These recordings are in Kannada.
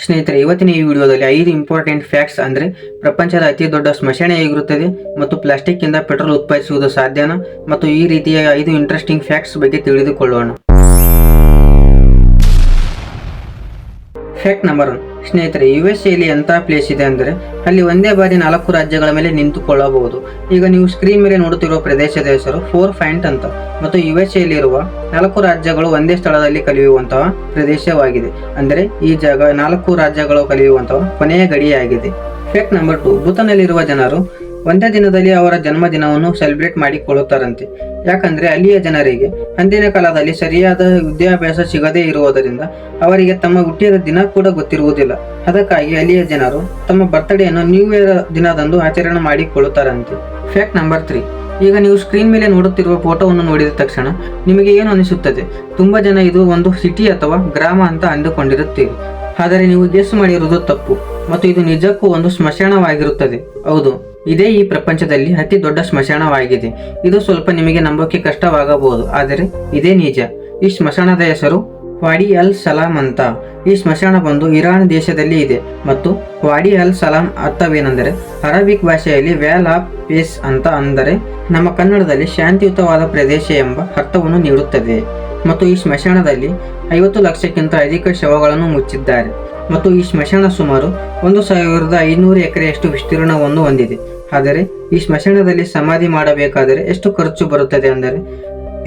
ಸ್ನೇಹಿತರೆ, ಇವತ್ತಿನ ಈ ವಿಡಿಯೋದಲ್ಲಿ 5 ಇಂಪಾರ್ಟೆಂಟ್ ಫ್ಯಾಕ್ಟ್ಸ್ ಅಂದ್ರೆ ಪ್ರಪಂಚದ ಅತಿ ದೊಡ್ಡ ಸ್ಮಶಾನ ಹೇಗಿರುತ್ತದೆ ಮತ್ತು ಪ್ಲಾಸ್ಟಿಕ್ ಇಂದ ಪೆಟ್ರೋಲ್ ಉತ್ಪಾದಿಸುವುದು ಸಾಧ್ಯನಾ ಮತ್ತು ಈ ರೀತಿಯ 5 ಇಂಟ್ರೆಸ್ಟಿಂಗ್ ಫ್ಯಾಕ್ಟ್ಸ್ ಬಗ್ಗೆ ತಿಳಿದುಕೊಳ್ಳೋಣ. Fact number 1. ಸ್ನೇಹಿತರೆ, ಯುಎಸ್ಎಯಲ್ಲಿ ಎಂತಹ ಪ್ಲೇಸ್ ಇದೆ ಅಂದರೆ ಅಲ್ಲಿ ಒಂದೇ ಬಾರಿ 4 ರಾಜ್ಯಗಳ ಮೇಲೆ ನಿಂತುಕೊಳ್ಳಬಹುದು. ಈಗ ನೀವು ಸ್ಕ್ರೀನ್ ಮೇಲೆ ನೋಡುತ್ತಿರುವ ಪ್ರದೇಶದ ಹೆಸರು 4 ಪಾಯಿಂಟ್ ಅಂತ ಮತ್ತು ಯುಎಸ್ಎಯಲ್ಲಿರುವ 4 ರಾಜ್ಯಗಳು ಒಂದೇ ಸ್ಥಳದಲ್ಲಿ ಕಲಿಯುವಂತಹ ಪ್ರದೇಶವಾಗಿದೆ. ಅಂದರೆ ಈ ಜಾಗ 4 ರಾಜ್ಯಗಳು ಕಲಿಯುವಂತಹ ಕೊನೆಯ ಗಡಿಯಾಗಿದೆ. Fact number 2. ಭೂತಾನ್ನಲ್ಲಿರುವ ಜನರು ಒಂದೇ ದಿನದಲ್ಲಿ ಅವರ ಜನ್ಮದಿನವನ್ನು ಸೆಲೆಬ್ರೇಟ್ ಮಾಡಿಕೊಳ್ಳುತ್ತಾರಂತೆ. ಯಾಕಂದ್ರೆ ಅಲ್ಲಿಯ ಜನರಿಗೆ ಅಂದಿನ ಕಾಲದಲ್ಲಿ ಸರಿಯಾದ ವಿದ್ಯಾಭ್ಯಾಸ ಸಿಗದೇ ಇರುವುದರಿಂದ ಅವರಿಗೆ ತಮ್ಮ ಹುಟ್ಟಿದ ದಿನ ಕೂಡ ಗೊತ್ತಿರುವುದಿಲ್ಲ. ಅದಕ್ಕಾಗಿ ಅಲ್ಲಿಯ ಜನರು ತಮ್ಮ ಬರ್ತ್ಡೇಯನ್ನು ನ್ಯೂ ಇಯರ್ ದಿನದಂದು ಆಚರಣೆ ಮಾಡಿಕೊಳ್ಳುತ್ತಾರಂತೆ. Fact number 3. ಈಗ ನೀವು ಸ್ಕ್ರೀನ್ ಮೇಲೆ ನೋಡುತ್ತಿರುವ ಫೋಟೋವನ್ನು ನೋಡಿದ ತಕ್ಷಣ ನಿಮಗೆ ಏನು ಅನಿಸುತ್ತದೆ? ತುಂಬಾ ಜನ ಇದು ಒಂದು ಸಿಟಿ ಅಥವಾ ಗ್ರಾಮ ಅಂತ ಅಂದುಕೊಂಡಿರುತ್ತೀರಿ. ಆದರೆ ನೀವು ಗೆಸ್ ಮಾಡಿರುವುದು ತಪ್ಪು ಮತ್ತು ಇದು ನಿಜಕ್ಕೂ ಒಂದು ಸ್ಮಶಾನವಾಗಿರುತ್ತದೆ. ಹೌದು, ಇದೇ ಈ ಪ್ರಪಂಚದಲ್ಲಿ ಅತಿ ದೊಡ್ಡ ಸ್ಮಶಾನವಾಗಿದೆ. ಇದು ಸ್ವಲ್ಪ ನಿಮಗೆ ನಂಬೋಕೆ ಕಷ್ಟವಾಗಬಹುದು, ಆದರೆ ಇದೇ ನಿಜ. ಈ ಸ್ಮಶಾನದ ಹೆಸರು ವಾಡಿ ಅಲ್ ಸಲಾಮ್ ಅಂತ. ಈ ಸ್ಮಶಾನ ಬಂದು ಇರಾನ್ ದೇಶದಲ್ಲಿ ಇದೆ ಮತ್ತು ವಾಡಿ ಅಲ್ ಸಲಾಮ್ ಅರ್ಥವೇನೆಂದರೆ ಅರಬಿಕ್ ಭಾಷೆಯಲ್ಲಿ ವ್ಯಾಲ್ ಆಫ್ ಪೀಸ್ ಅಂತ, ಅಂದರೆ ನಮ್ಮ ಕನ್ನಡದಲ್ಲಿ ಶಾಂತಿಯುತವಾದ ಪ್ರದೇಶ ಎಂಬ ಅರ್ಥವನ್ನು ನೀಡುತ್ತದೆ. ಮತ್ತು ಈ ಸ್ಮಶಾನದಲ್ಲಿ 50 ಲಕ್ಷಕ್ಕಿಂತ ಅಧಿಕ ಶವಗಳನ್ನು ಮುಚ್ಚಿದ್ದಾರೆ ಮತ್ತು ಈ ಸ್ಮಶಾನ ಸುಮಾರು 1500 ಎಕರೆಯಷ್ಟು ವಿಸ್ತೀರ್ಣವನ್ನು ಹೊಂದಿದೆ. ಆದರೆ ಈ ಸ್ಮಶಾನದಲ್ಲಿ ಸಮಾಧಿ ಮಾಡಬೇಕಾದರೆ ಎಷ್ಟು ಖರ್ಚು ಬರುತ್ತದೆ ಅಂದರೆ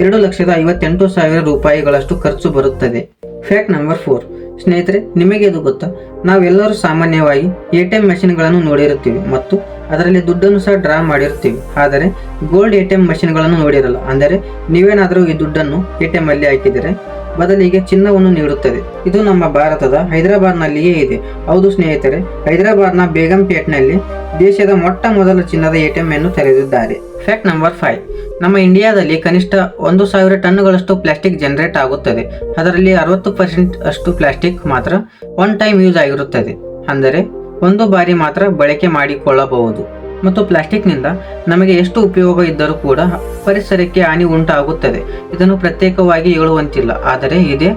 2,58,000 ರೂಪಾಯಿಗಳಷ್ಟು ಖರ್ಚು ಬರುತ್ತದೆ. Fact number 4. ಸ್ನೇಹಿತರೆ, ನಿಮಗೆ ಇದು ಗೊತ್ತಾ? ನಾವೆಲ್ಲರೂ ಸಾಮಾನ್ಯವಾಗಿ ATM ಮಷಿನ್ಗಳನ್ನು ನೋಡಿರುತ್ತೀವಿ ಮತ್ತು ಅದರಲ್ಲಿ ದುಡ್ಡನ್ನು ಸಹ ಡ್ರಾ ಮಾಡಿರ್ತೀವಿ. ಆದರೆ ಗೋಲ್ಡ್ ATM ಮಷಿನ್ಗಳನ್ನು ನೋಡಿರಲ್ಲ. ಅಂದರೆ ನೀವೇನಾದರೂ ಈ ದುಡ್ಡನ್ನು ATM ಅಲ್ಲಿ ಹಾಕಿದರೆ ಬದಲಿಗೆ ಚಿನ್ನವನ್ನು ನೀಡುತ್ತದೆ. ಇದು ನಮ್ಮ ಭಾರತದ ಹೈದರಾಬಾದ್ನಲ್ಲಿಯೇ ಇದೆ. ಹೌದು ಸ್ನೇಹಿತರೆ, ಹೈದರಾಬಾದ್ನ ಬೇಗಂಪೇಟ್ನಲ್ಲಿ ದೇಶದ ಮೊಟ್ಟ ಮೊದಲ ಚಿನ್ನದ ATM ಅನ್ನು ತೆರೆದಿದ್ದಾರೆ. Fact number 5. ನಮ್ಮ ಇಂಡಿಯಾದಲ್ಲಿ ಕನಿಷ್ಠ 1,000 ಟನ್ಗಳಷ್ಟು ಪ್ಲಾಸ್ಟಿಕ್ ಜನರೇಟ್ ಆಗುತ್ತದೆ. ಅದರಲ್ಲಿ 60% ಅಷ್ಟು ಪ್ಲಾಸ್ಟಿಕ್ ಮಾತ್ರ ಒನ್ ಟೈಮ್ ಯೂಸ್ ಆಗಿರುತ್ತದೆ, ಅಂದರೆ ಒಂದು ಬಾರಿ ಮಾತ್ರ ಬಳಕೆ ಮಾಡಿಕೊಳ್ಳಬಹುದು. ಮತ್ತು ಪ್ಲಾಸ್ಟಿಕ್ನಿಂದ ನಮಗೆ ಎಷ್ಟು ಉಪಯೋಗ ಇದ್ದರೂ ಕೂಡ ಪರಿಸರಕ್ಕೆ ಹಾನಿ ಉಂಟಾಗುತ್ತದೆ. ಇದನ್ನು ಪ್ರತ್ಯೇಕವಾಗಿ ಹೇಳುವಂತಿಲ್ಲ, ಆದರೆ ಇದೇ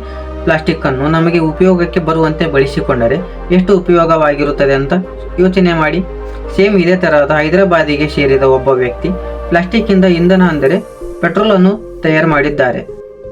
ಪ್ಲಾಸ್ಟಿಕ್ ಅನ್ನು ನಮಗೆ ಉಪಯೋಗಕ್ಕೆ ಬರುವಂತೆ ಬಳಸಿಕೊಂಡರೆ ಎಷ್ಟು ಉಪಯೋಗವಾಗಿರುತ್ತದೆ ಅಂತ ಯೋಚನೆ ಮಾಡಿ. ಸೇಮ್ ಇದೇ ತರಹದ ಹೈದರಾಬಾದಿಗೆ ಸೇರಿದ ಒಬ್ಬ ವ್ಯಕ್ತಿ ಪ್ಲಾಸ್ಟಿಕ್ ಇಂದ ಇಂಧನ ಅಂದರೆ ಪೆಟ್ರೋಲ್ ಅನ್ನು ತಯಾರು ಮಾಡಿದ್ದಾರೆ.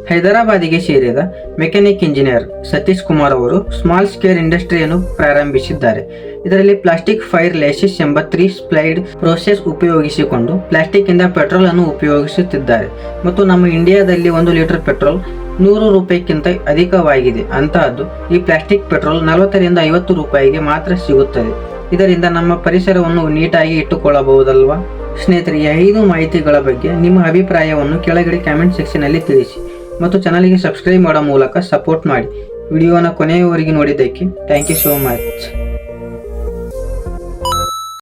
ಹೈದರಾಬಾದಿಗೆ ಸೇರಿದ ಮೆಕ್ಯಾನಿಕ್ ಇಂಜಿನಿಯರ್ ಸತೀಶ್ ಕುಮಾರ್ ಅವರು ಸ್ಮಾಲ್ ಸ್ಕೇಲ್ ಇಂಡಸ್ಟ್ರಿಯನ್ನು ಪ್ರಾರಂಭಿಸಿದ್ದಾರೆ. ಇದರಲ್ಲಿ ಪ್ಲಾಸ್ಟಿಕ್ ಫೈರ್ ಲೇಸಿಸ್ ಎಂಬ 3 ಸ್ಲೈಡ್ ಪ್ರೋಸೆಸ್ ಉಪಯೋಗಿಸಿಕೊಂಡು ಪ್ಲಾಸ್ಟಿಕ್ ಇಂದ ಪೆಟ್ರೋಲ್ ಅನ್ನು ಉಪಯೋಗಿಸುತ್ತಿದ್ದಾರೆ. ಮತ್ತು ನಮ್ಮ ಇಂಡಿಯಾದಲ್ಲಿ 1 ಲೀಟರ್ ಪೆಟ್ರೋಲ್ 100 ರೂಪಾಯಿಗಿಂತ ಅಧಿಕವಾಗಿದೆ. ಅಂತಹದ್ದು ಈ ಪ್ಲಾಸ್ಟಿಕ್ ಪೆಟ್ರೋಲ್ 40 ರಿಂದ 50 ರೂಪಾಯಿಗೆ ಮಾತ್ರ ಸಿಗುತ್ತದೆ. ಇದರಿಂದ ನಮ್ಮ ಪರಿಸರವನ್ನು ನೀಟಾಗಿ ಇಟ್ಟುಕೊಳ್ಳಬಹುದಲ್ವಾ? ಸ್ನೇಹಿತರೆ, ಈ 5 ಮಾಹಿತಿಗಳ ಬಗ್ಗೆ ನಿಮ್ಮ ಅಭಿಪ್ರಾಯವನ್ನು ಕೆಳಗಡೆ ಕಾಮೆಂಟ್ ಸೆಕ್ಷನ್ ಅಲ್ಲಿ ತಿಳಿಸಿ ಮತ್ತು ಚಾನಲ್ಗೆ ಸಬ್ಸ್ಕ್ರೈಬ್ ಮಾಡೋ ಮೂಲಕ ಸಪೋರ್ಟ್ ಮಾಡಿ. ವಿಡಿಯೋನ ಕೊನೆಯವರೆಗೆ ನೋಡಿದ್ದಕ್ಕೆ ಥ್ಯಾಂಕ್ ಯು ಸೋ ಮಚ್.